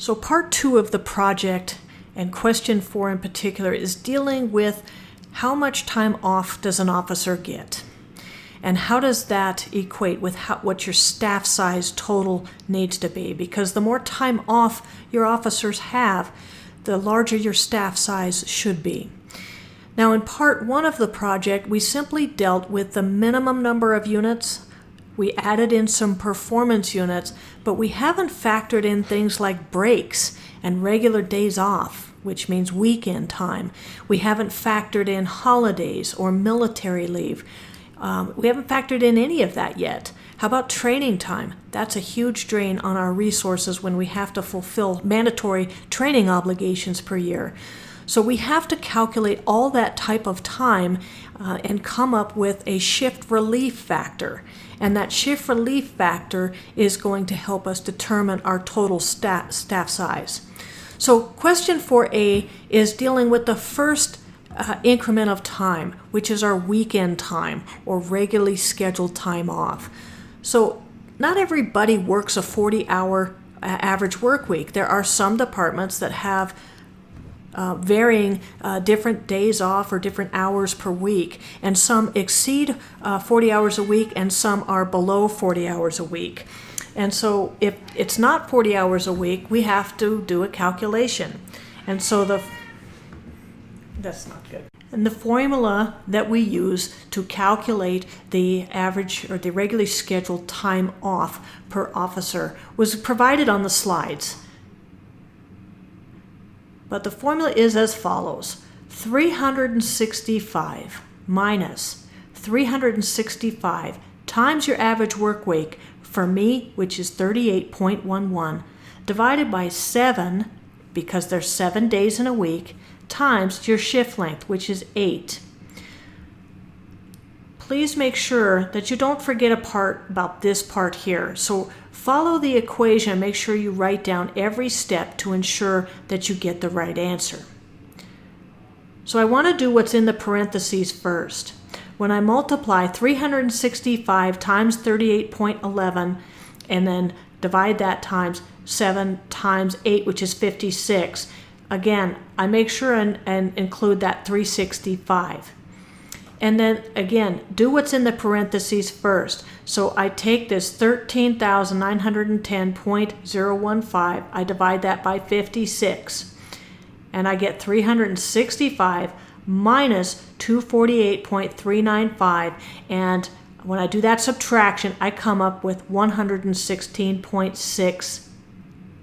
So part 2 of the project, and question 4 in particular, is dealing with how much time off does an officer get? And how does that equate with what your staff size total needs to be? Because the more time off your officers have, the larger your staff size should be. Now in part 1 of the project, we simply dealt with the minimum number of units. We added in some performance units, but we haven't factored in things like breaks and regular days off, which means weekend time. We haven't factored in holidays or military leave. We haven't factored in any of that yet. How about training time? That's a huge drain on our resources when we have to fulfill mandatory training obligations per year. So we have to calculate all that type of time and come up with a shift relief factor. And that shift relief factor is going to help us determine our total staff size. So question 4A is dealing with the first increment of time, which is our weekend time or regularly scheduled time off. So not everybody works a 40-hour average work week. There are some departments that have varying different days off or different hours per week, and some exceed 40 hours a week and some are below 40 hours a week. And so if it's not 40 hours a week, we have to do a calculation. And so that's not good. And the formula that we use to calculate the average or the regularly scheduled time off per officer was provided on the slides. But the formula is as follows: 365 minus 365 times your average work week, for me, which is 38.11, divided by 7, because there's 7 days in a week, times your shift length, which is 8. Please make sure that you don't forget a part about this part here. So follow the equation, make sure you write down every step to ensure that you get the right answer. So I want to do what's in the parentheses first. When I multiply 365 times 38.11 and then divide that times 7 times 8, which is 56, again, I make sure and include that 365. And then again, do what's in the parentheses first. So I take this 13,910.015, I divide that by 56, and I get 365 minus 248.395, and when I do that subtraction, I come up with 116.6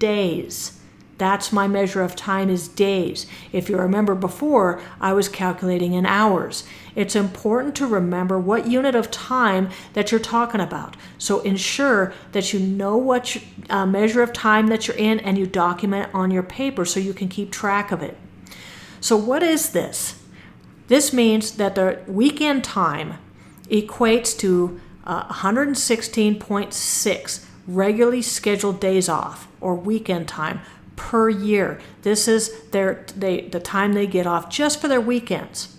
days. That's my measure of time, is days. If you remember before, I was calculating in hours. It's important to remember what unit of time that you're talking about. So ensure that you know what measure of time that you're in and you document it on your paper so you can keep track of it. So what is this? This means that the weekend time equates to 116.6 regularly scheduled days off or weekend time per year. This is the time they get off just for their weekends.